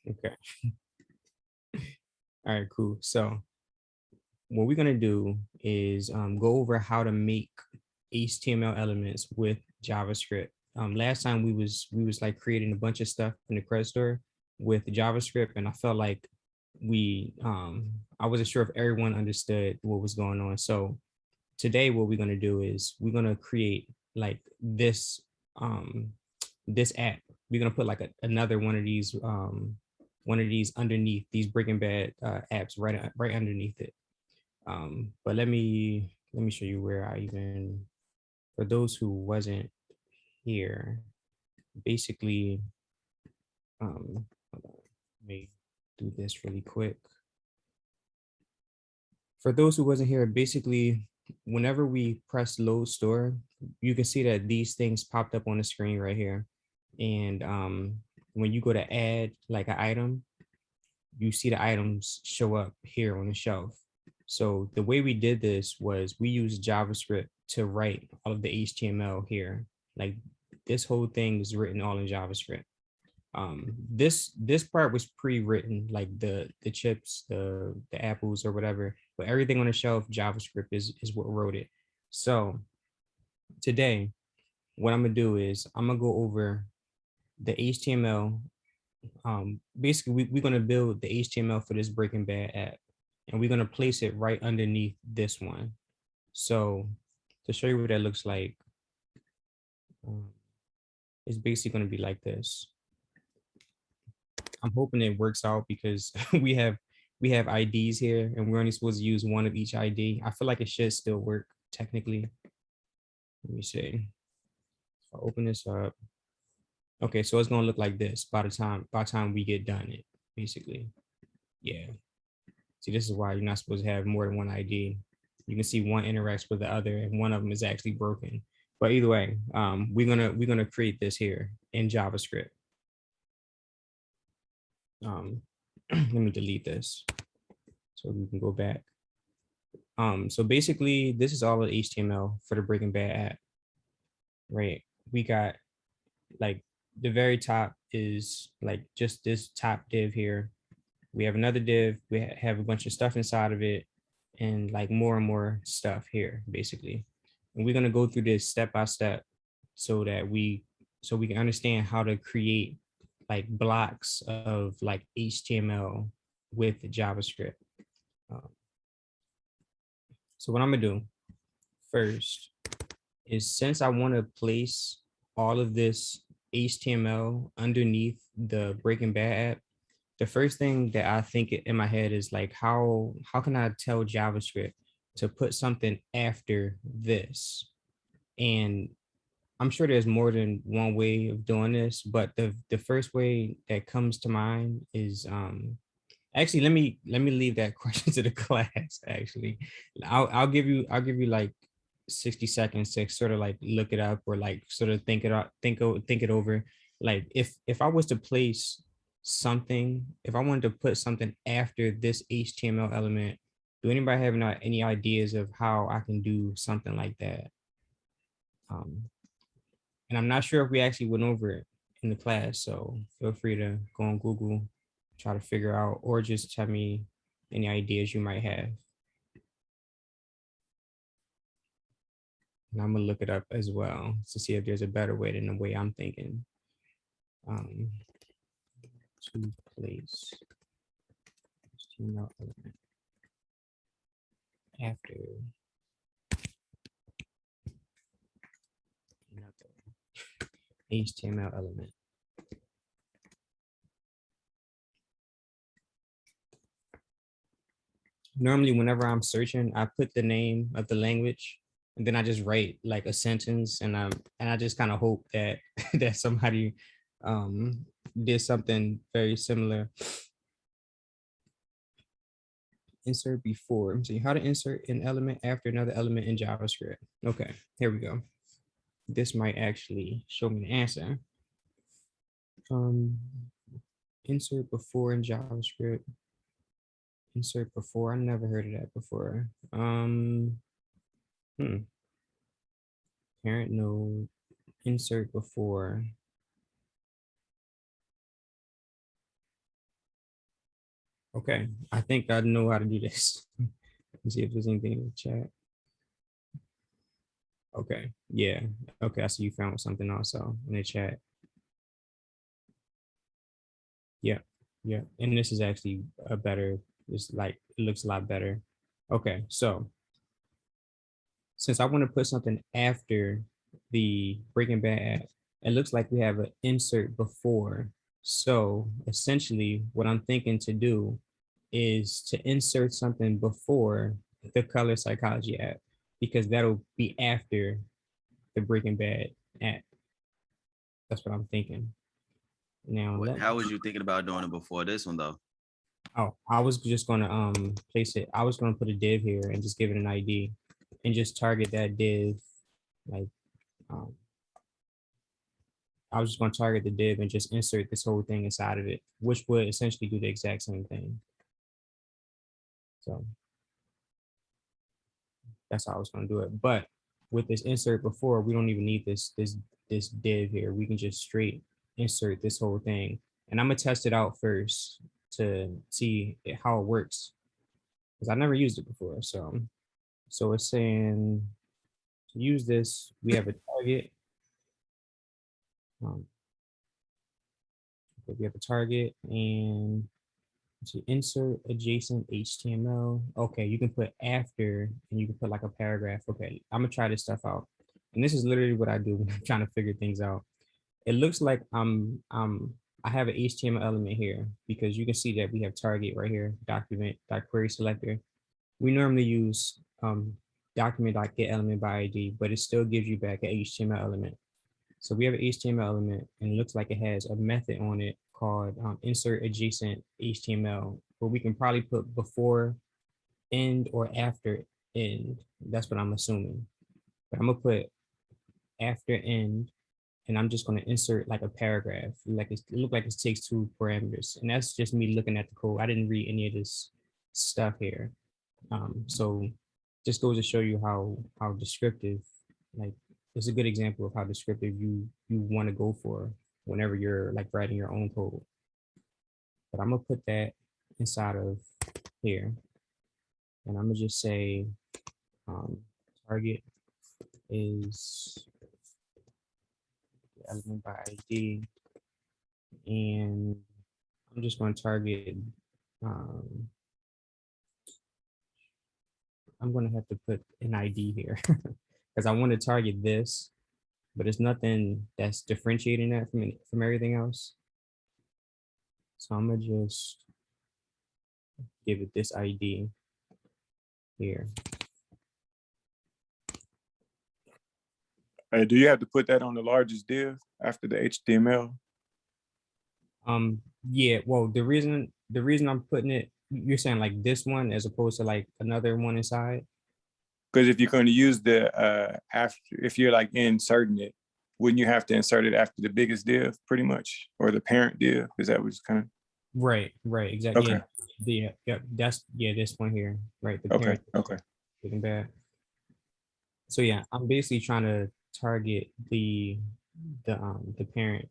Okay. All right, cool. So what we're gonna do is go over how to make HTML elements with JavaScript. Last time we was like creating a bunch of stuff in the Crud store with JavaScript, and I felt like I wasn't sure if everyone understood what was going on. So today, what we're gonna do is we're gonna create like this app. We're gonna put like another one of these underneath these Breaking Bad apps right underneath it. But let me show you where I even, for those who wasn't here, basically, hold on, let me do this really quick. For those who wasn't here, basically, whenever we press load store, you can see that these things popped up on the screen right here. And when you go to add like an item, you see the items show up here on the shelf. So the way we did this was we used JavaScript to write all of the HTML here. Like this whole thing is written all in JavaScript. This part was pre-written, like the chips, the apples or whatever, but everything on the shelf, JavaScript is what wrote it. So today, what I'm gonna do is I'm gonna go over the HTML. Basically, we're gonna build the HTML for this Breaking Bad app, and we're gonna place it right underneath this one. So to show you what that looks like, um, it's basically gonna be like this. I'm hoping it works out because we have IDs here and we're only supposed to use one of each ID. I feel like it should still work technically. Let me see. I'll open this up. Okay, so it's gonna look like this by the time we get done it, basically. Yeah. See, this is why you're not supposed to have more than one ID. You can see one interacts with the other, and one of them is actually broken. But either way, we're gonna create this here in JavaScript. Let me delete this so we can go back. So basically, this is all the HTML for the Breaking Bad app, right? We got like the very top is like just this top div here. We have another div. We have a bunch of stuff inside of it, and like more and more stuff here, basically. And we're gonna go through this step by step, so that we can understand how to create like blocks of like HTML with JavaScript. Um, so what I'm gonna do first is, since I want to place all of this HTML underneath the Breaking Bad app, the first thing that I think in my head is like, how can I tell JavaScript to put something after this? And I'm sure there's more than one way of doing this, but the first way that comes to mind is actually, let me leave that question to the class. Actually, I'll give you like 60 seconds to sort of like look it up, or like sort of think it out, think it over. Like if I was to place something, if I wanted to put something after this HTML element, do anybody have any ideas of how I can do something like that? Um, and I'm not sure if we actually went over it in the class, so feel free to go on Google, try to figure out, or just tell me any ideas you might have. And I'm gonna look it up as well to see if there's a better way than the way I'm thinking. Um, to place HTML element after another HTML element. Normally, whenever I'm searching, I put the name of the language, and then I just write like a sentence, and I just kind of hope that that somebody um did something very similar. Insert before. Let me see how to insert an element after another element in JavaScript. Okay, here we go. This might actually show me the answer. Um, insert before in JavaScript. Insert before. I never heard of that before. Hmm. Parent node. Insert before. Okay, I think I know how to do this. Let's see if there's anything in the chat. Okay, yeah. Okay, I see you found something also in the chat. Yeah, yeah. And this is actually a better, it's like, it looks a lot better. Okay, so since I want to put something after the Breaking Bad app, it looks like we have an insert before. So essentially, what I'm thinking to do is to insert something before the color psychology app, because that'll be after the Breaking Bad app. That's what I'm thinking. Now What? let How was you thinking about doing it before this one though? oh, I was just gonna place it. I was gonna put a div here and just give it an ID and just target that div. Like um I was just gonna target the div and just insert this whole thing inside of it, which would essentially do the exact same thing. So that's how I was gonna do it. But with this insert before, we don't even need this div here. We can just straight insert this whole thing. And I'm gonna test it out first to see how it works, because I never used it before. So it's saying to use this, we have a target. Um, we have a target and to insert adjacent HTML. Okay, you can put after and you can put like a paragraph. Okay, I'm gonna try this stuff out. And this is literally what I do when I'm trying to figure things out. It looks like I have an HTML element here because you can see that we have target right here, document dot query selector. We normally use document dot get element by ID, but it still gives you back an HTML element. So we have an HTML element and it looks like it has a method on it called insert adjacent HTML, where we can probably put before end or after end. That's what I'm assuming. But I'm gonna put after end and I'm just gonna insert like a paragraph. Like it look like it takes two parameters. And that's just me looking at the code. I didn't read any of this stuff here. So just goes to show you how descriptive, like it's a good example of how descriptive you want to go for whenever you're like writing your own code. But I'm gonna put that inside of here, and I'm gonna just say um, target is element by ID, and I'm just going to target. Um, I'm going to have to put an ID here because I want to target this, but it's nothing that's differentiating that from everything else. So I'm gonna just give it this ID here. Do you have to put that on the largest div after the HTML? Yeah, well, the reason I'm putting it, you're saying like this one as opposed to like another one inside. Because if you're going to use the after, if you're like inserting it, wouldn't you have to insert it after the biggest div, pretty much, or the parent div? Is that what's kind of? Right, exactly. Okay. Yeah, that's this one here, right? The Okay. parent Okay. Good and bad. So yeah, I'm basically trying to target the parent.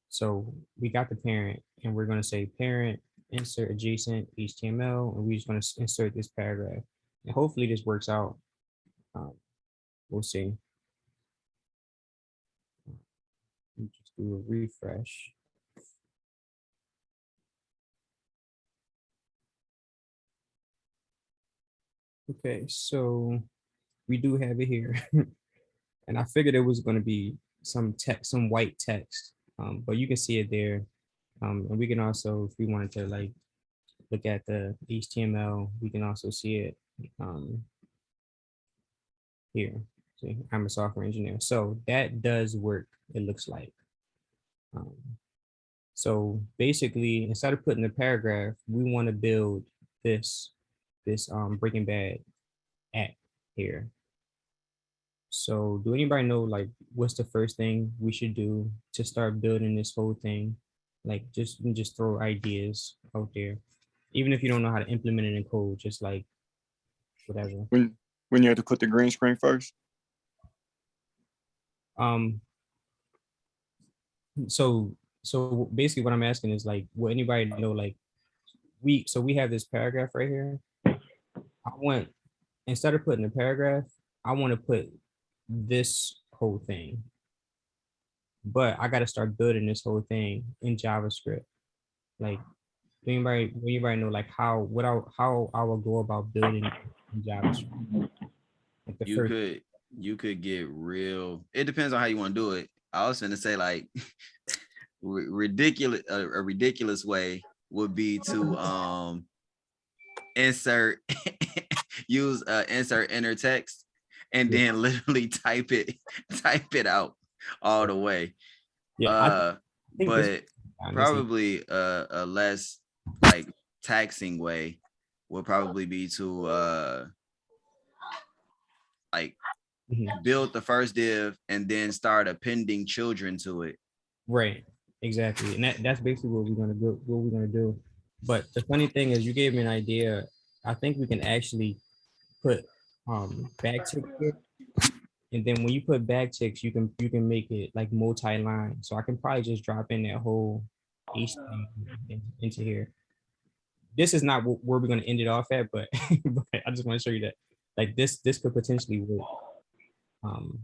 So we got the parent, and we're going to say parent insert adjacent HTML, and we're just going to insert this paragraph. And hopefully this works out. Um, we'll see. Just do a refresh. Okay, so we do have it here. And I figured it was going to be some text, some white text, but you can see it there. And we can also, if we wanted to like look at the HTML, we can also see it here. See, I'm a software engineer. So that does work, it looks like. Um, so basically, instead of putting the paragraph, we want to build this, this Breaking Bad app here. So do anybody know like what's the first thing we should do to start building this whole thing? Like just throw ideas out there. Even if you don't know how to implement it in code, just like whatever. When you have to put the green screen first. Um so basically what I'm asking is like will anybody know like we have this paragraph right here. I want, instead of putting a paragraph, I want to put this whole thing. But I got to start building this whole thing in JavaScript. Like, anybody know like how I will go about building in JavaScript? Like the You first, could get real. It depends on how you want to do it. I was gonna say like ridiculous. A ridiculous way would be to insert use insert inner text and yeah, then literally type it out all the way. yeah. I think this But honestly, probably a less like taxing way would probably be to like mhm, build the first div and then start appending children to it. right, exactly, and that's basically what we're gonna do. What we're gonna do. But the funny thing is, you gave me an idea. I think we can actually put backticks here, and then when you put backticks, you can make it like multi-line. So I can probably just drop in that whole HTML into here. This is not where we're going to end it off at, but, but I just want to show you that like this could potentially work. Um,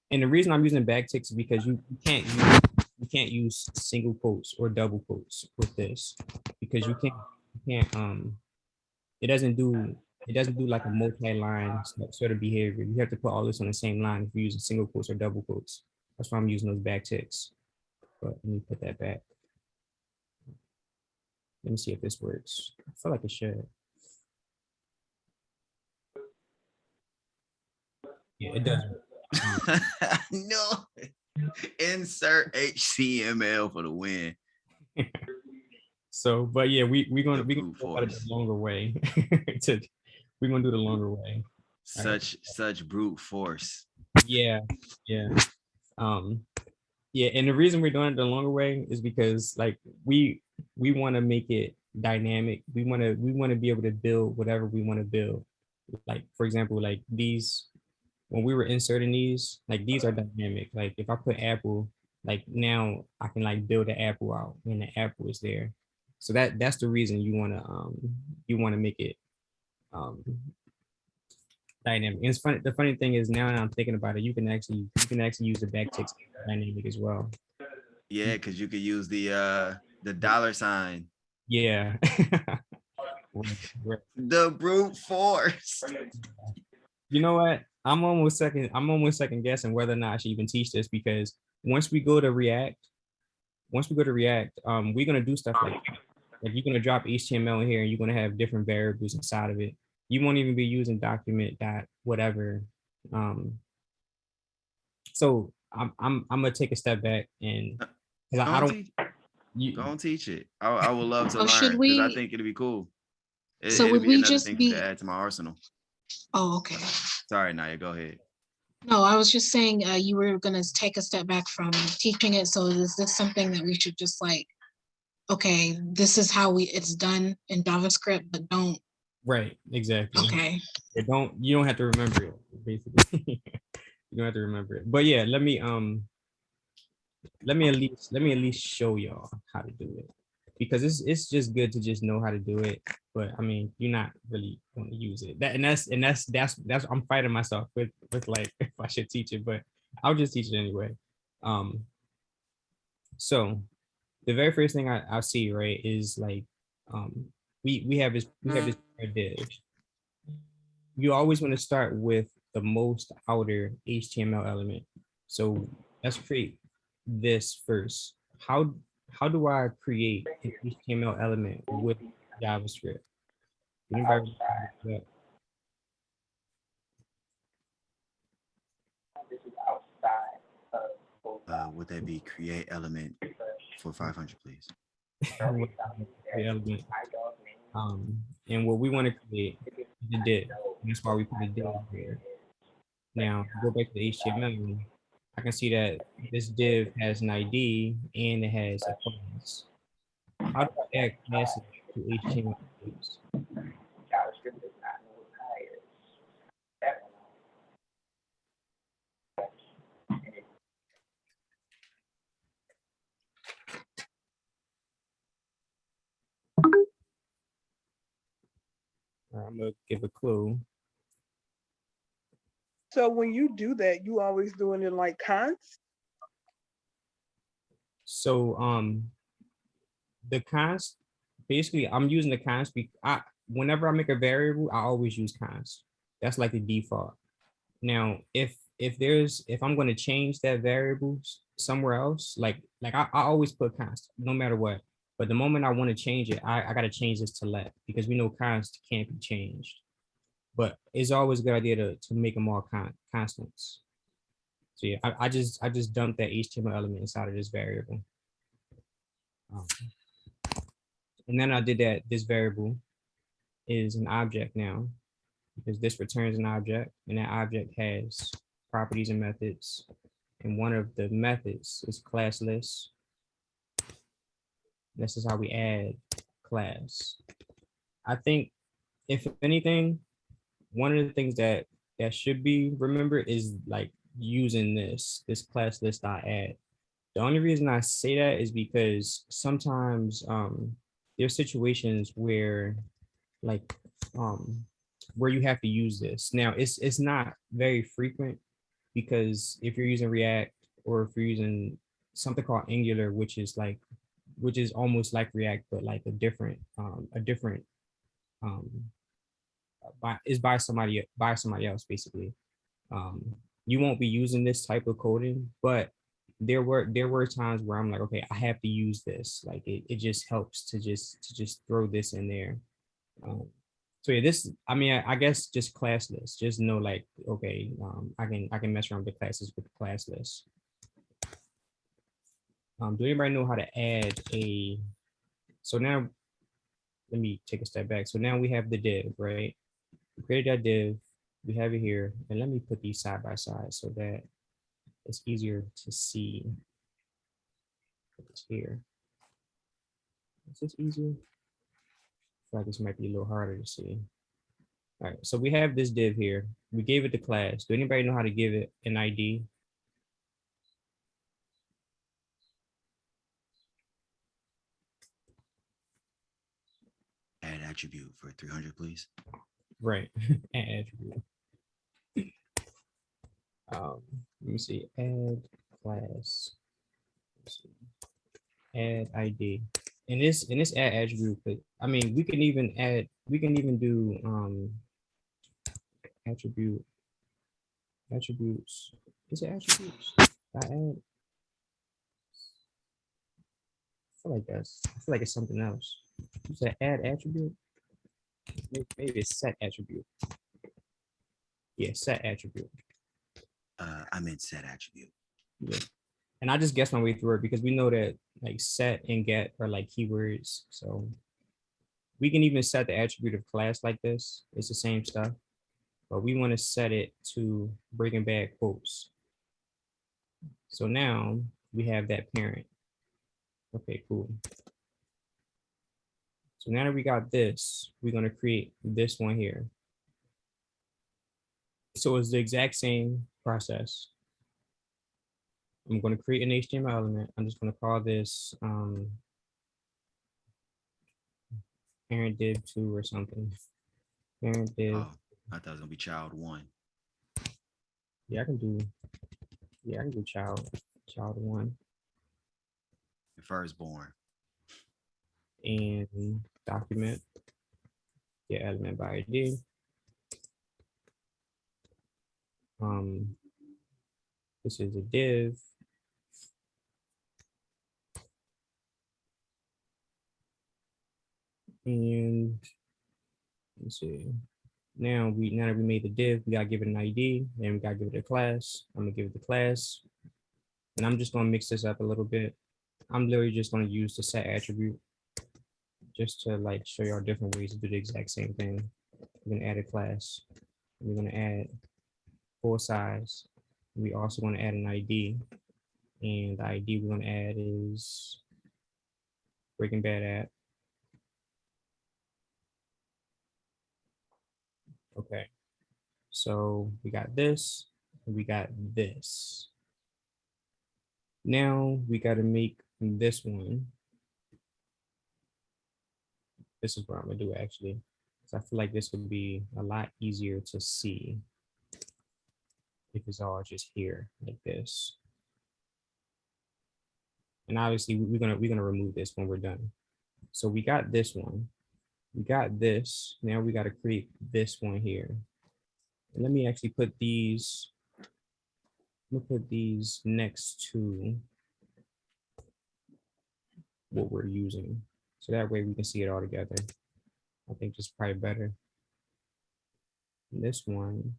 and the reason I'm using backticks is because you can't use single quotes or double quotes with this because you can't it doesn't do like a multi-line sort of behavior. You have to put all this on the same line if you're using single quotes or double quotes. That's why I'm using those backticks. But let me put that back. Let me see if this works. I feel like it should. Yeah, it does work. No, insert HTML for the win. So, but yeah, we're gonna Brute go about it the force. longer way. to, we're gonna do the longer way. All right. Such brute force. Yeah, yeah. Um, yeah, and the reason we're doing it the longer way is because like we want to make it dynamic. We want to be able to build whatever we want to build. Like for example, like these when we were inserting these, like these are dynamic. Like if I put apple, like now I can like build the apple out and the apple is there. So that's the reason you wanna make it um dynamic. And it's funny. The funny thing is now that I'm thinking about it, you can actually use the backticks dynamic as well. Yeah, because you could use the dollar sign. Yeah. Right. The brute force. You know what? I'm almost second guessing whether or not I should even teach this because once we go to React, we're gonna do stuff like you're gonna drop HTML in here and you're gonna have different variables inside of it. You won't even be using document dot whatever. Um, so I'm gonna take a step back and because I Don't don't teach. you Don't teach it. I would love to So should learn because I we, think it'd be cool. so It'll would be we another just thing to be, add to my arsenal. oh, okay. Sorry, Naya, go ahead. No, I was just saying you were gonna take a step back from teaching it. So is this something that we should just like, okay, this is how it's done in JavaScript, but don't, right exactly. okay. You don't have to remember it basically. You don't have to remember it. But yeah, let me at least show y'all how to do it because it's just good to just know how to do it. But I mean, you're not really going to use it. That's I'm fighting myself with like if I should teach it, but I'll just teach it anyway. Um, so the very first thing I see right is like we have this div. You always want to start with the most outer HTML element. So let's create this first. How do I create an HTML element with JavaScript? Anybody? Would that be create element for 500, please? Element. And what we want to create is a div. That's why we put a div here. Now go back to the HTML. I can see that this div has an ID and it has a class. How do I add classes to HTML divs? I'm gonna give a clue. So when you do that, you always doing it like const? So the const, basically I'm using the const whenever I make a variable, I always use const. That's like the default. Now, if I'm going to change that variable somewhere else, I always put const no matter what. But the moment I want to change it, I got to change this to let, because we know const can't be changed. But it's always a good idea to make them all constants. So yeah, I just dumped that HTML element inside of this variable. And then I did that this variable is an object now, because this returns an object, and that object has properties and methods. And one of the methods is class list. This is how we add class. I think if anything, one of the things that should be remembered is like using this class list add. The only reason I say that is because sometimes there's situations where like where you have to use this. Now it's not very frequent, because if you're using React, or if you're using something called Angular, which is almost like React, but like a different um by somebody else basically. You won't be using this type of coding, but there were times where I'm like, okay, I have to use this. Like it just helps to just throw this in there. So yeah, I mean, I guess just class list. Just know like, okay, I can mess around with the classes with the class list. Do anybody know how to add a? So now, let me take a step back. So now we have the div, right? We created that div. We have it here, and let me put these side by side so that it's easier to see. It's here. Is this easier? I feel like this might be a little harder to see. All right, so we have this div here. We gave it the class. Do anybody know how to give it an ID? Add attribute for 300, please. Right, add attribute. Let me see, add class. Add ID. In this add attribute, but I mean, we can even do attributes. Is it attributes? I add. I feel like it's something else. You said add attribute. Maybe it's set attribute. Yeah, set attribute. I meant set attribute. Yeah. And I just guessed my way through it, because we know that like set and get are like keywords. So we can even set the attribute of class like this. It's the same stuff, but we want to set it to Breaking Bad quotes. So now we have that parent. Okay, cool. So now that we got this, we're going to create this one here. So it's the exact same process. I'm going to create an HTML element. I'm just going to call this parent div 2 or something. Parent div. Oh, I thought it was gonna be child 1. Yeah, I can do child 1 The firstborn. and document. Yeah, element by ID. This is a div. And let's see. Now that we made the div, we gotta give it an ID, and we gotta give it a class. I'm gonna give it the class, and I'm just gonna mix this up a little bit. I'm literally just gonna use the set attribute just to like show y'all different ways to do the exact same thing. We're gonna add a class. We're gonna add full size. We also want to add an ID, and the ID we're gonna add is Breaking Bad app. Okay, so we got this, and we got this. Now we got to make this one. This is what I'm gonna do actually. So I feel like this would be a lot easier to see if it's all just here like this. And obviously we're gonna remove this when we're done. So we got this one. We got this. Now we got to create this one here. And let me actually put these. We'll put these next to what we're using. So that way we can see it all together. I think just probably better. And this one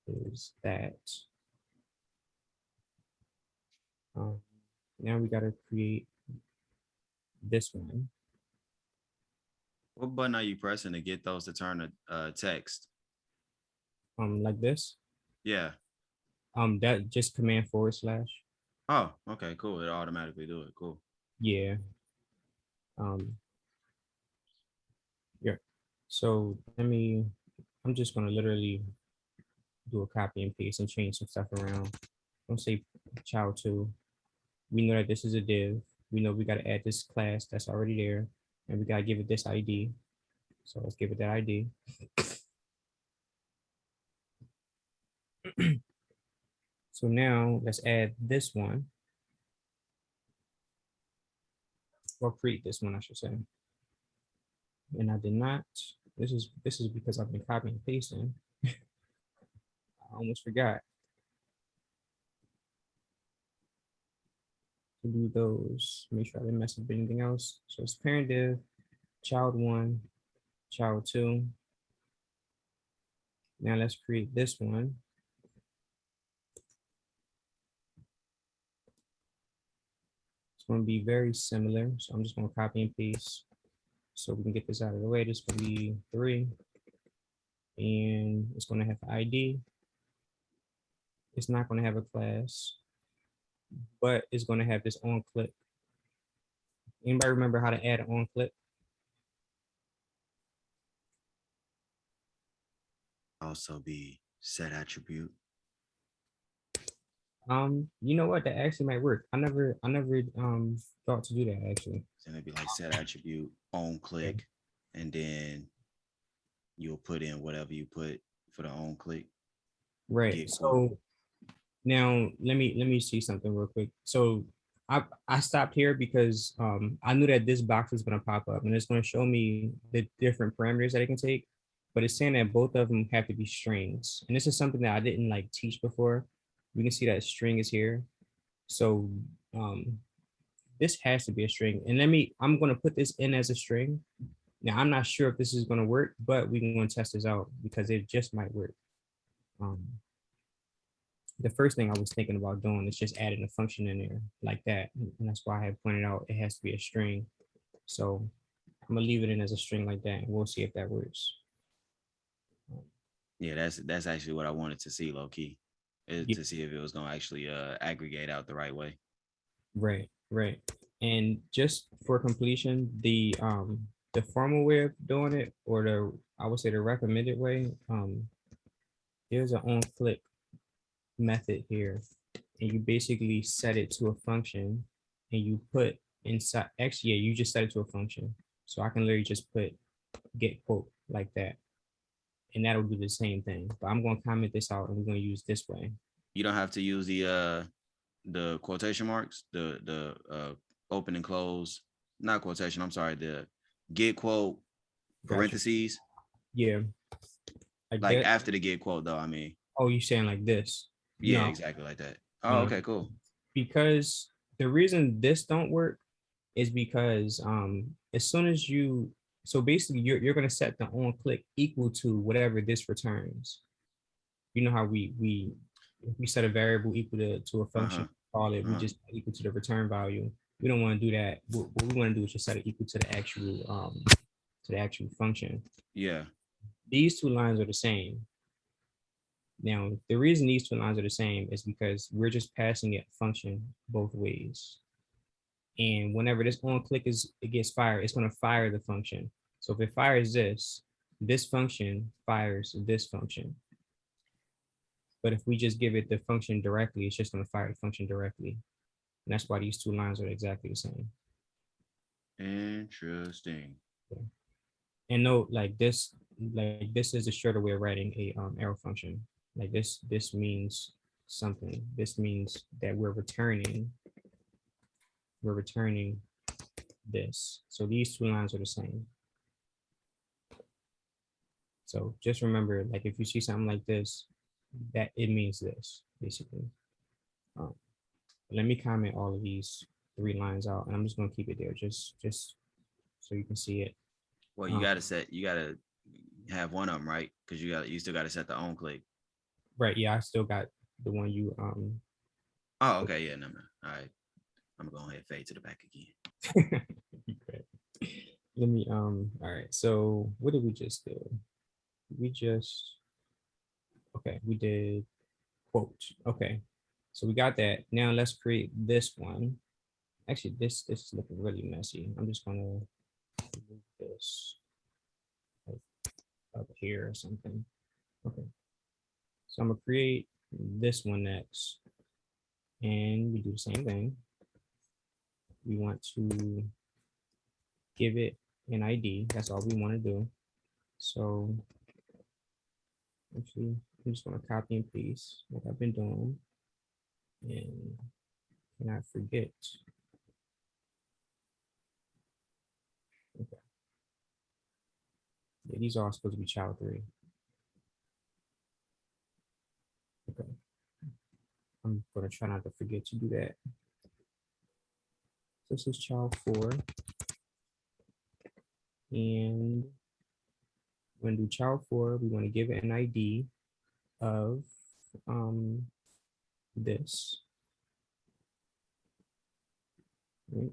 is that. Now we got to create this one. What button are you pressing to get those to turn to text? Like this. Yeah. That just command / Oh, okay, cool. It automatically do it. Cool. Yeah. Yeah. So I'm just gonna literally do a copy and paste and change some stuff around. Don't say child 2. We know that this is a div. We know we gotta add this class that's already there, and we gotta give it this ID. So let's give it that ID. So now let's add this one. Or create this one, I should say. And I did not. This is because I've been copying and pasting. I almost forgot to do those. Make sure I didn't mess up anything else. So it's parent div, child 1, child 2. Now let's create this one. It's going to be very similar. So I'm just going to copy and paste so we can get this out of the way. This will be 3. And it's going to have ID. It's not going to have a class, but it's going to have this on click. Anybody remember how to add an on click? Also be set attribute. You know what? That actually might work. I never thought to do that actually. And it'd be like set attribute on click, and then you'll put in whatever you put for the on click. Right. Get So now let me see something real quick. So I stopped here because I knew that this box was gonna pop up and it's gonna show me the different parameters that it can take, but it's saying that both of them have to be strings. And this is something that I didn't like teach before. We can see that string is here. So this has to be a string. And I'm gonna put this in as a string. Now I'm not sure if this is gonna work, but we're gonna test this out because it just might work. The first thing I was thinking about doing is just adding a function in there like that. And that's why I had pointed out it has to be a string. So I'm gonna leave it in as a string like that and we'll see if that works. Yeah, that's actually what I wanted to see, low key, is Yeah. to see if it was gonna actually aggregate out the right way. Right. And just for completion, the formal way of doing it, or I would say the recommended way, there's an on click method here, and you basically set it to a function and you put inside, actually, yeah, you just set it to a function. So I can literally just put get quote like that. And that'll do the same thing. But I'm going to comment this out and we're going to use this way. You don't have to use the quotation marks, the open and close, not quotation, I'm sorry, the get quote parentheses. Yeah. Like that. after the get quote though, I mean. Oh, you saying like this? Yeah, No. exactly like that. Oh, okay, cool. Because the reason this don't work is because as soon as so basically you're going to set the on click equal to whatever this returns. You know how we set a variable equal to a function, call it, we just equal to the return value. We don't want to do that. What we want to do is just set it equal to the actual function. Yeah. These two lines are the same. Now, the reason these two lines are the same is because we're just passing it function both ways. And whenever this on click it gets fired, it's going to fire the function. So if it fires this function fires this function. But if we just give it the function directly, it's just going to fire the function directly. And that's why these two lines are exactly the same. Interesting. And note, like this is a shorter way of writing a arrow function. Like this means something. This means that we're returning this. So these two lines are the same. So just remember, like if you see something like this, that it means this, basically. Let me comment all of these 3 lines out, and I'm just gonna keep it there, just so you can see it. Well, you gotta have one of them, right? Because you still gotta set the on click. Right, yeah, I still got the one you Oh, okay, yeah, no man. All right. I'm gonna go ahead and fade to the back again. Okay. Let me all right, so what did we just do? We did quote. Okay, so we got that. Now let's create this one. Actually, this is looking really messy. I'm just gonna move this like up here or something. Okay, so I'm gonna create this one next, and we do the same thing. We want to give it an ID. That's all we want to do. So actually, I'm just going to copy and paste like I've been doing. And cannot forget. Okay. Yeah, these are all supposed to be child 3. Okay. I'm going to try not to forget to do that. This is child 4. And when we do child 4, we want to give it an ID of this. Right.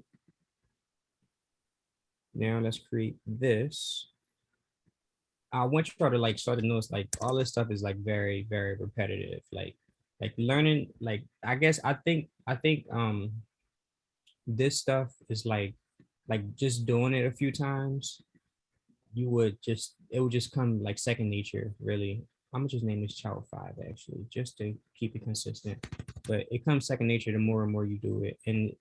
Now let's create this. I want y'all to like start to notice like all this stuff is like very, very repetitive. Like learning, like I think this stuff is like just doing it a few times, it would just come like second nature, really. I'm gonna just name this child 5 actually, just to keep it consistent. But it comes second nature the more and more you do it. And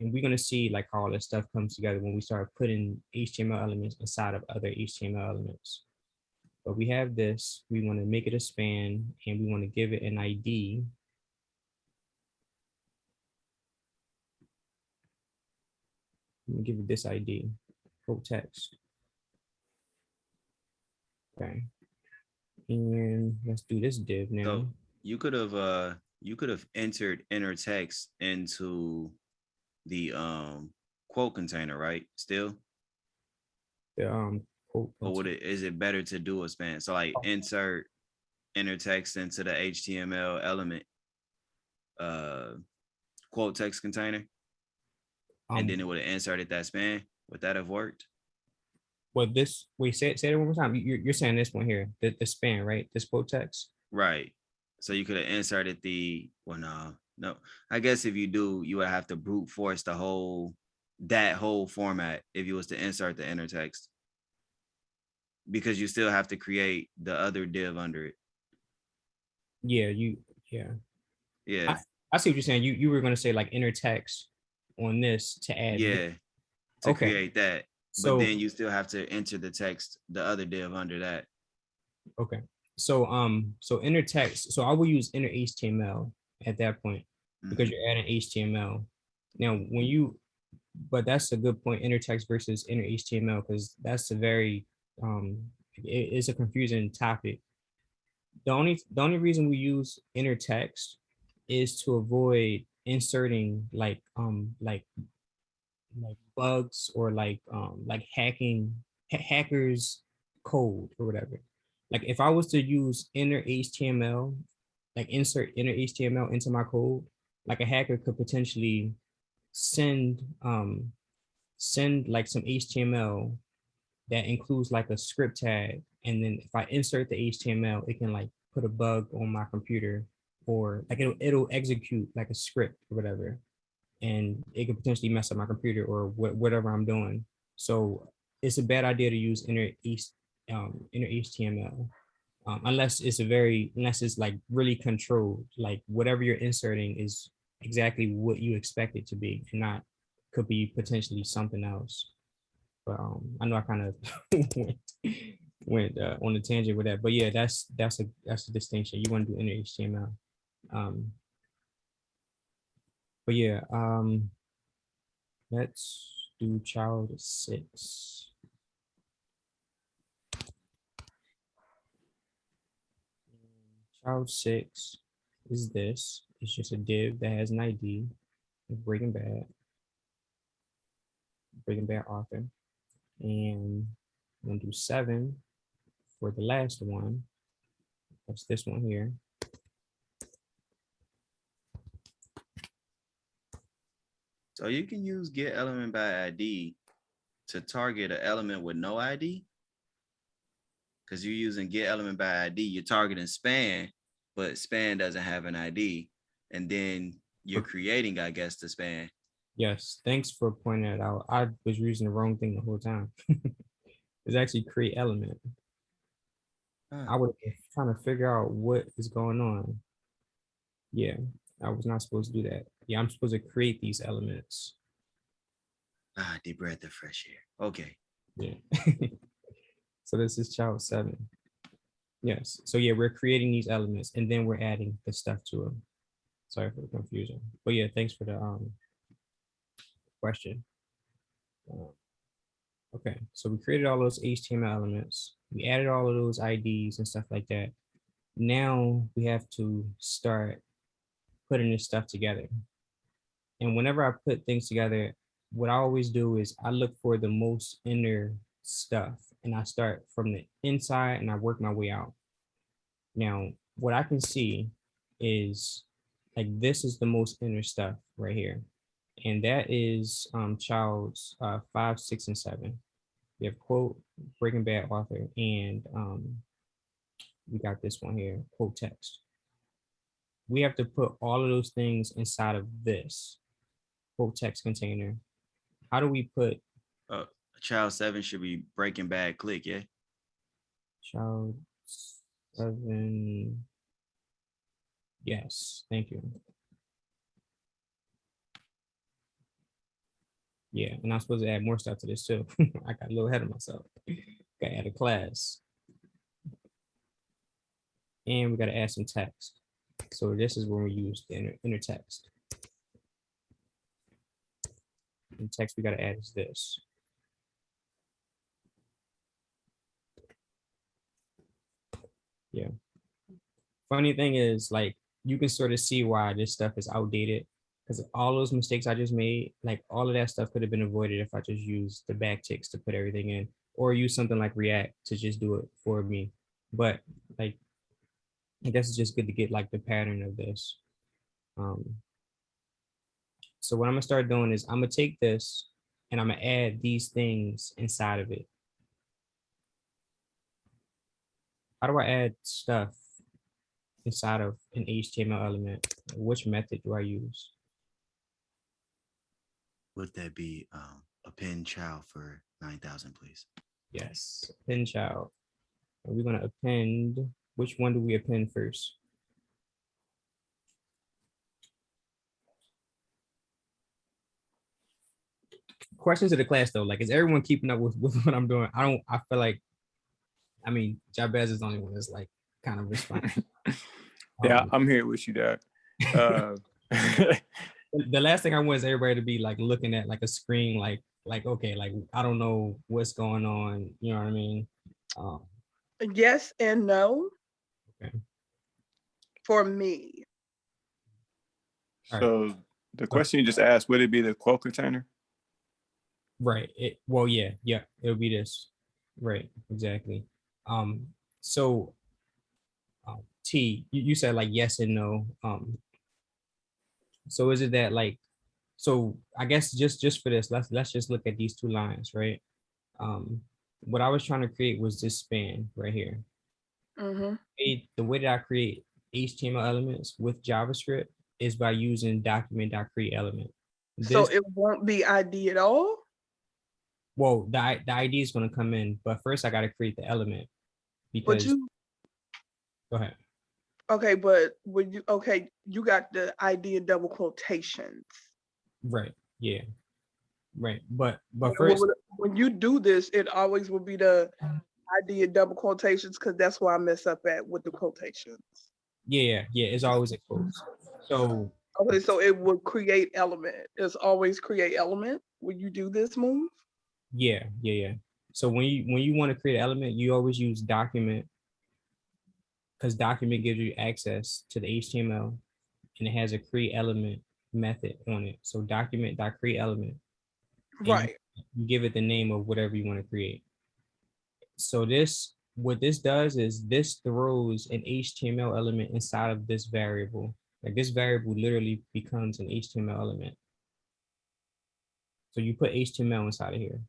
we're going to see like how all this stuff comes together when we start putting HTML elements inside of other HTML elements. But we have this, we want to make it a span, and we want to give it an ID. I'm going to give it this ID, quote text. Okay. And let's do this div now. So you could have entered inner text into the quote container, right? Still, The quote. or is it better to do a span? So like insert inner text into the HTML element quote text container, and then it would have inserted that span. Would that have worked? Well, this, wait, say it one more time. You're saying this one here, the span, right? This quote text. Right. So you could have inserted no. I guess if you do, you would have to brute force that whole format if you was to insert the inner text, because you still have to create the other div under it. Yeah, Yeah. I see what you're saying. You were going to say like inner text on this to add. Yeah. To Okay. create that. So but then you still have to enter the text, the other div under that. Okay. So inner text. So I will use inner HTML at that point because you're adding HTML. Now but that's a good point, inner text versus inner HTML, because that's a very it's a confusing topic. The only reason we use inner text is to avoid inserting like bugs or like hackers code or whatever. Like if I was to use inner HTML, like insert inner HTML into my code, like a hacker could potentially send like some HTML that includes like a script tag, and then if I insert the HTML, it can like put a bug on my computer, or like it'll execute like a script or whatever, and it could potentially mess up my computer or whatever I'm doing. So it's a bad idea to use inner HTML unless it's like really controlled, like whatever you're inserting is exactly what you expect it to be, and not could be potentially something else. but I know I kind of went on a tangent with that. But yeah, that's a distinction. You want to do inner HTML. But yeah, let's do child 6. Child 6 is this. It's just a div that has an ID of Breaking Bad author. And I'm gonna do 7 for the last one. That's this one here. So you can use get element by ID to target an element with no ID. Because you're using get element by ID, you're targeting span, but span doesn't have an ID. And then you're creating, I guess, the span. Yes, thanks for pointing that out. I was using the wrong thing the whole time. It's actually create element. I was trying to figure out what is going on. Yeah, I was not supposed to do that. Yeah, I'm supposed to create these elements. Deep breath of fresh air. Okay. Yeah. So this is child 7. Yes. So yeah, we're creating these elements and then we're adding the stuff to them. Sorry for the confusion. But yeah, thanks for the question. Okay, so we created all those HTML elements. We added all of those IDs and stuff like that. Now we have to start putting this stuff together. And whenever I put things together, what I always do is I look for the most inner stuff and I start from the inside and I work my way out. Now, what I can see is like this is the most inner stuff right here. And that is child's 5, 6, and 7. We have quote, Breaking Bad author, and we got this one here, quote text. We have to put all of those things inside of this quote text container. How do we put child 7 should be Breaking Bad click, yeah? child 7? Yes, thank you. Yeah, and I'm supposed to add more stuff to this too. I got a little ahead of myself. Gotta add a class. And we gotta add some text. So this is when we use the inner text. The text we gotta add is this. Yeah. Funny thing is, like, you can sort of see why this stuff is outdated, because all those mistakes I just made, like all of that stuff could have been avoided if I just used the backticks to put everything in, or use something like React to just do it for me. But like, I guess it's just good to get like the pattern of this. So what I'm gonna start doing is I'm gonna take this and I'm gonna add these things inside of it. How do I add stuff inside of an HTML element? Which method do I use? Would that be append child for 9,000, please? Yes, append child. Are we gonna append? Which one do we append first? Questions to the class though, like, is everyone keeping up with what I'm doing? I feel like, I mean, Jabez is the only one that's like kind of responding. Yeah, I'm here with you, Dad. The last thing I want is everybody to be like looking at like a screen, like okay, like I don't know what's going on. You know what I mean? Yes and no. Okay. For me. So the question you just asked, would it be the quote container? Right. Well, yeah, it'll be this. Right, exactly. So T, you said like yes and no. So is it that like, so I guess just for this, let's just look at these two lines, right? What I was trying to create was this span right here. Mm-hmm. The way that I create HTML elements with JavaScript is by using document.create element. So it won't be ID at all? Well, the ID is going to come in, but first I got to create the element because. Go ahead. Okay, but would you? Okay, you got the ID in double quotations. Right. Yeah. Right. But And first, when you do this, it always will be the ID in double quotations, because that's where I mess up at with the quotations. yeah, it's always a quotes. So Okay, so it will create element. It's always create element when you do this move. yeah. So when you want to create an element, you always use document, because document gives you access to the HTML, and it has a create element method on it. So document.create element, and Right. you give it the name of whatever you want to create. So what this does is this throws an HTML element inside of this variable. Like this variable literally becomes an HTML element. So you put HTML inside of here.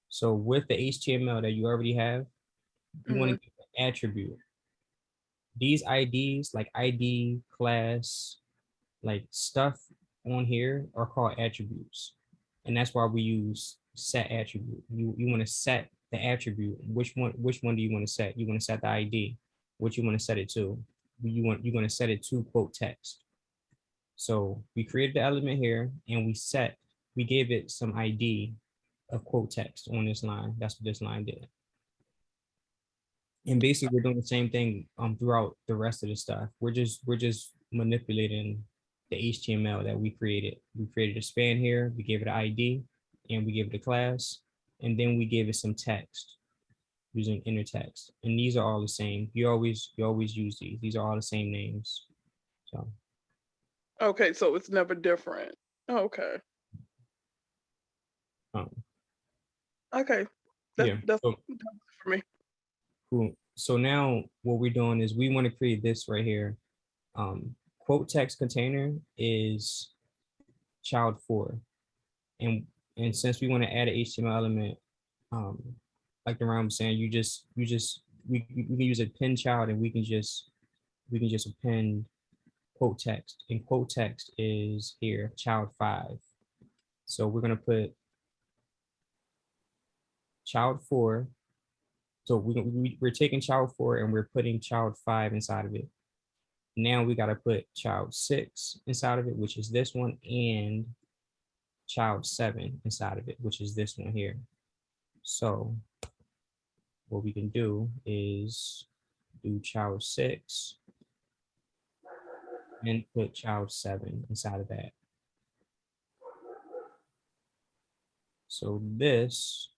So with the HTML that you already have, you want to give an attribute. These IDs, like ID, class, like stuff on here are called attributes. And that's why we use set attribute. You want to set the attribute. Which one do you want to set? You want to set the ID, what you want to set it to. You want to set it to quote text. So we created the element here and we gave it some ID of quote text on this line. That's what this line did. And basically we're doing the same thing throughout the rest of the stuff. We're just manipulating the HTML that we created. We created a span here, we gave it an ID, and we gave it a class, and then we gave it some text using inner text. And these are all the same. You always use these. These are all the same names. So Okay, so it's never different. Okay. um, Okay. yeah. That's So, for me. cool. So now what we're doing is we want to create this right here. Quote text container is child 4. And since we want to add an HTML element, like the Ron was saying, we can use a pin child, and we can just append quote text, and quote text is here child 5. So we're gonna put child 4. So we're taking child 4 and we're putting child 5 inside of it. Now we got to put child 6 inside of it, which is this one, and child 7 inside of it, which is this one here. So what we can do is do child 6 and put child 7 inside of that. So this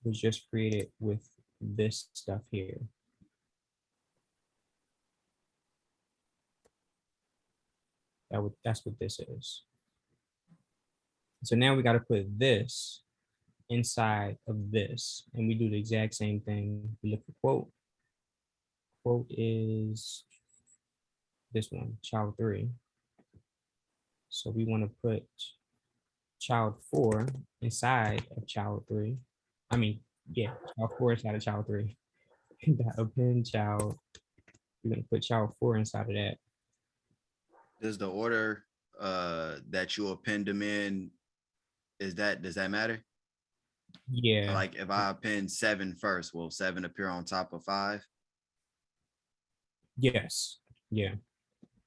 was just created with this stuff here. That's what this is. So now we got to put this inside of this, and we do the exact same thing. We look for quote. Quote is this one, child 3. So we want to put child 4 inside of child 3. I mean, yeah, child 4 inside of child 3. Append child. We're gonna put child 4 inside of that. Does the order that you append them in, does that matter? Yeah. Like if I append 7 first, will 7 appear on top of 5? Yes. Yeah.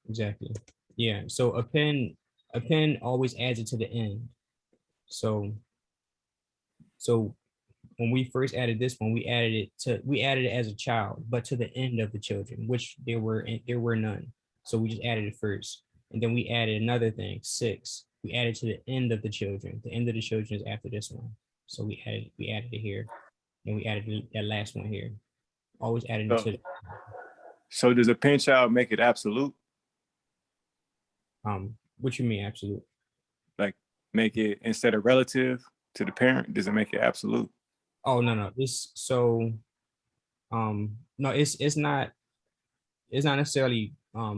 Exactly. Yeah. So append always adds it to the end. So when we first added this one, we added it as a child, but to the end of the children, which there were none. So we just added it first. And then we added another thing, 6. We added to the end of the children. The end of the children is after this one. So we added it here. And we added that last one here. Always adding it to So does a pin child make it absolute? what you mean absolute? Like make it instead of relative to the parent, does it make it absolute? Oh no. This so no, it's not necessarily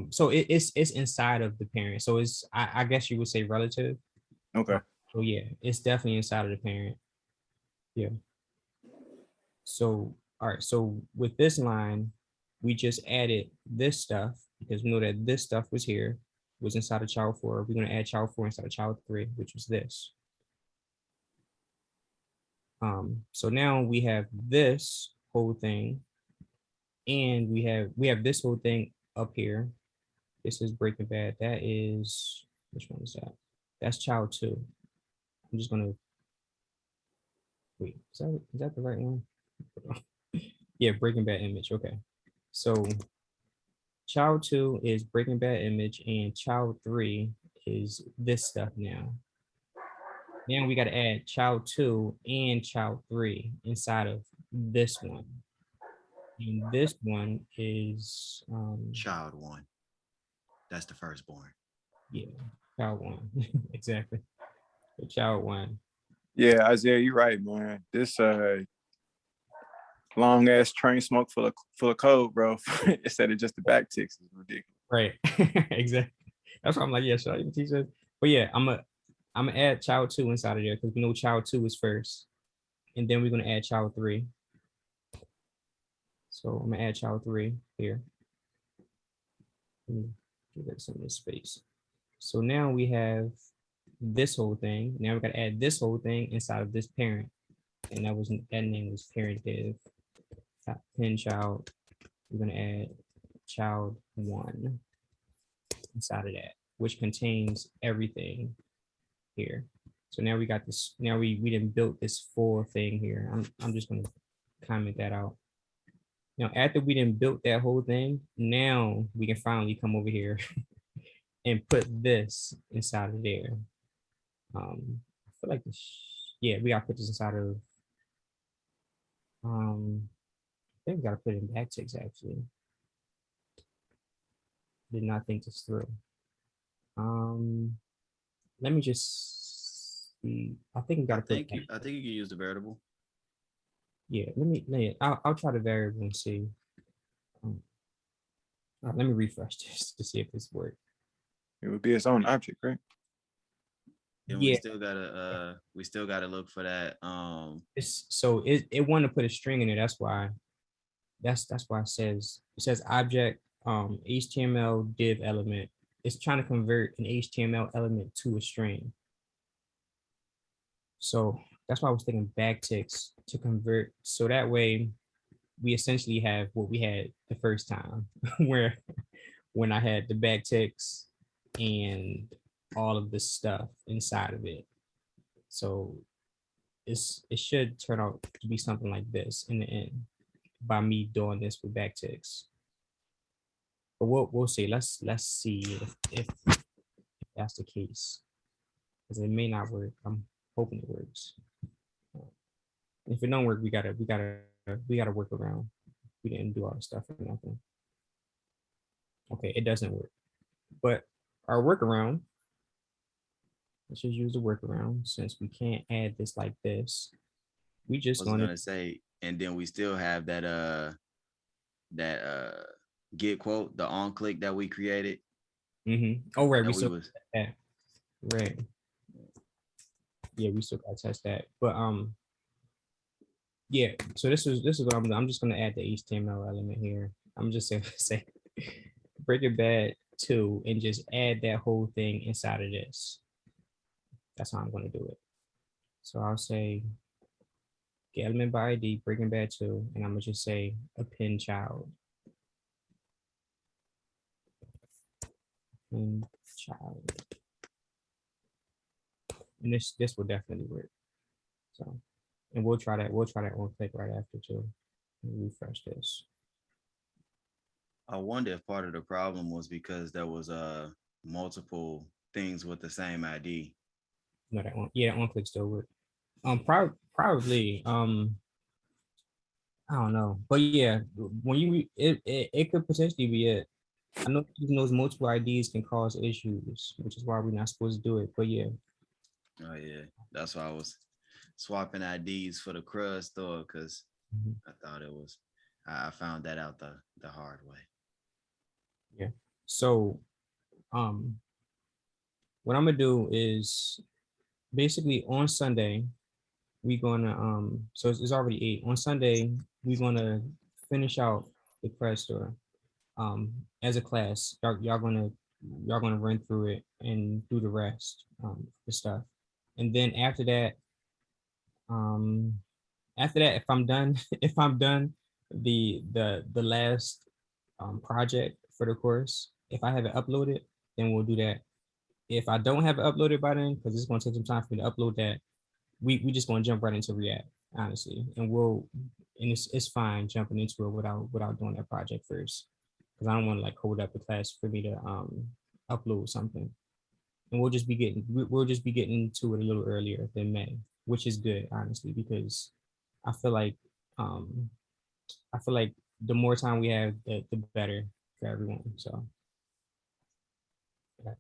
so it's inside of the parent. So it's I guess you would say relative. Okay. So yeah, it's definitely inside of the parent. Yeah. So all right, so with this line, we just added this stuff because we know that this stuff was here, was inside of child 4. We're gonna add child 4 inside of child 3, which was this. So now we have this whole thing, and we have this whole thing up here. This is Breaking Bad. That is, which one is that? That's child 2. I'm just gonna wait. Is that the right one? Yeah, Breaking Bad image. Okay. So child 2 is Breaking Bad image, and child 3 is this stuff now. Then we got to add child 2 and child 3 inside of this one. And this one is Child 1. That's the firstborn. yeah, child 1. Exactly. So child 1. Yeah, Isaiah, you're right, man. This long ass train smoke full of code, bro. Instead of just the back ticks is ridiculous. Right. Exactly. That's why I'm like, yeah, should I even teach that? But yeah, I'm gonna add child 2 inside of there because we know child 2 is first. And then we're gonna add child 3. So I'm gonna add child 3 here. Let me give it some of this space. So now we have this whole thing. Now we gotta add this whole thing inside of this parent. And that name was parent div. Pin child. We're gonna add child 1 inside of that, which contains everything here. So now we got this. Now we didn't build this full thing here. I'm just gonna comment that out. Now, after we didn't build that whole thing, now we can finally come over here and put this inside of there. I feel like this, yeah, we gotta put this inside of, I think we gotta put it in backticks actually. Did not think this through. Let me just see. I think we gotta put. I think you can use the variable. Yeah, I'll try the variable and see. Let me refresh this to see if this works. It would be its own object, right? And Yeah. we still gotta look for that. So it wanted to put a string in it. That's why it says object HTML div element. It's trying to convert an HTML element to a string. So that's why I was thinking backticks to convert. So that way we essentially have what we had the first time, where when I had the backticks and all of this stuff inside of it. So it should turn out to be something like this in the end by me doing this with backticks. But we'll see. Let's see if that's the case, because it may not work. I'm hoping it works. If it don't work, we gotta work around. We didn't do all the stuff for nothing. Okay, it doesn't work. But our workaround, let's just use the workaround since we can't add this like this. We just gonna say, and then we still have that get quote, the on click that we created. Oh right, we still that. Right. Yeah, we still gotta test that. But yeah, so this is what I'm doing. I'm just gonna add the HTML element here. I'm just gonna say Breaking Bad 2 and just add that whole thing inside of this. That's how I'm gonna do it. So I'll say get element by ID, Breaking Bad 2, and I'm gonna just say append child. Append child. And this will definitely work. So, and we'll try that one click right after too. Refresh this. I wonder if part of the problem was because there was multiple things with the same ID. No, that one, yeah, that one click still work. Probably, I don't know, but yeah, when you it could potentially be it. I know using those multiple IDs can cause issues, which is why we're not supposed to do it. But yeah. Oh yeah, that's why I was swapping IDs for the Crud store, because I thought it was. I found that out the hard way. Yeah. So, what I'm gonna do is basically on Sunday, we're gonna so it's already 8. On Sunday, we're gonna finish out the Crud store as a class. Y'all gonna run through it and do the rest the stuff. And then after that, if I'm done, the last project for the course, if I have it uploaded, then we'll do that. if I don't have it uploaded by then, because it's gonna take some time for me to upload that, we just gonna jump right into React, honestly, and it's fine jumping into it without doing that project first, because I don't want to like hold up the class for me to upload something, and we'll just be getting into it a little earlier than May, which is good, honestly, because I feel like the more time we have, the better for everyone. So, yeah.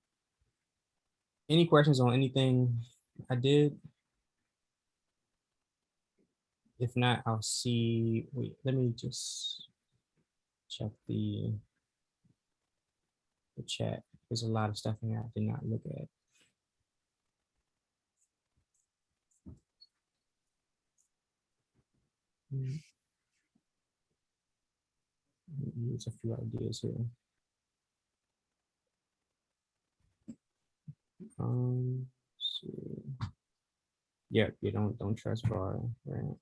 Any questions on anything I did? If not, I'll see. Wait, let me just check the chat. There's a lot of stuff in here I did not look at. There's a few ideas here. Let's see. Yep, you don't trust bar, right?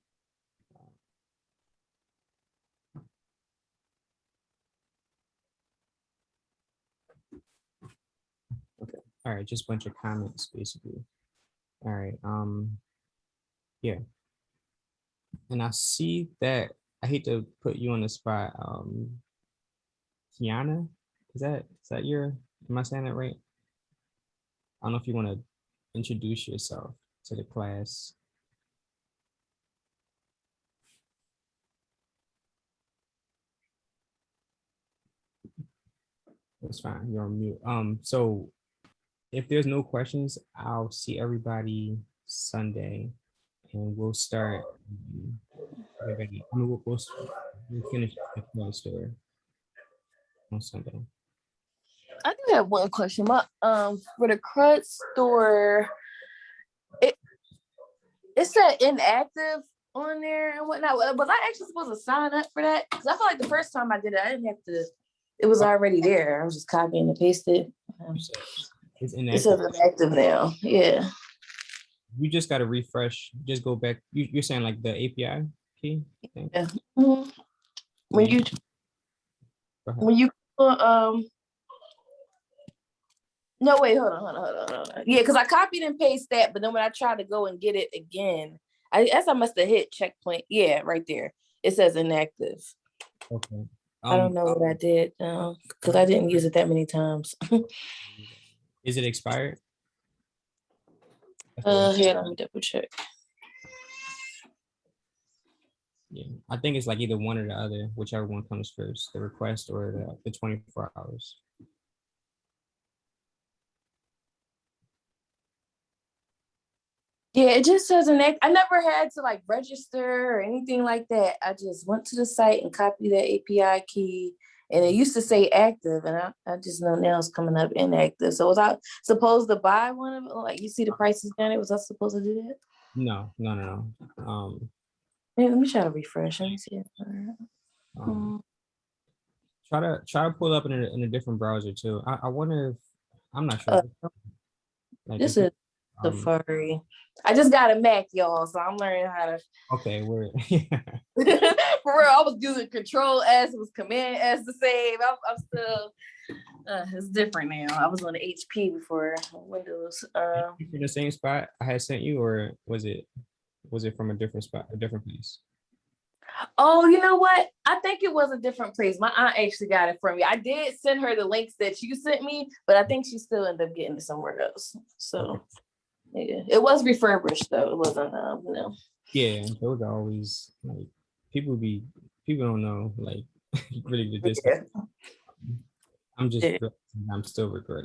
Okay. All right, just a bunch of comments basically. All right. Yeah. And I see that I hate to put you on the spot. Kiana, is that your, am I saying that right? I don't know if you want to introduce yourself to the class. That's fine. You're on mute. So if there's no questions, I'll see everybody Sunday, and we'll start. We'll finish the class story on Sunday. I do have one question. For the Crud store, it said inactive on there and whatnot. Was I actually supposed to sign up for that? Because I feel like the first time I did it, I didn't have to. It was already there. I was just copying and pasted. It's It says inactive now. Yeah. You just got to refresh. Just go back. You're saying like the API key thing? Yeah. Mhm. When you no, wait, hold on. Yeah, because I copied and pasted that, but then when I tried to go and get it again, I guess I must have hit checkpoint. Yeah, right there. It says inactive. Okay. I don't know what I did because I didn't use it that many times. Is it expired? Here, let me double check. Yeah, I think it's like either one or the other, whichever one comes first, the request or the 24 hours. Yeah, it just says inactive. I never had to like register or anything like that. I just went to the site and copied that API key, and it used to say active, and I just know now it's coming up inactive. So was I supposed to buy one of them? Like you see the prices down there? Was I supposed to do that? No. Let me try to refresh. Let me see. Try to pull up in a different browser too. I wonder if, I'm not sure. Like This is Safari. I just got a Mac, y'all, so I'm learning how to. Okay, we're For real, I was using Control S, it was Command S to save. I'm still. It's different now. I was on the HP before Windows. in the same spot I had sent you, or was it from a different spot, a different place? Oh, you know what? I think it was a different place. My aunt actually got it from me. I did send her the links that you sent me, but I think she still ended up getting it somewhere else. So yeah, it was refurbished though. It wasn't Yeah, those are always like people don't know like really the distance. Yeah. I'm still recording.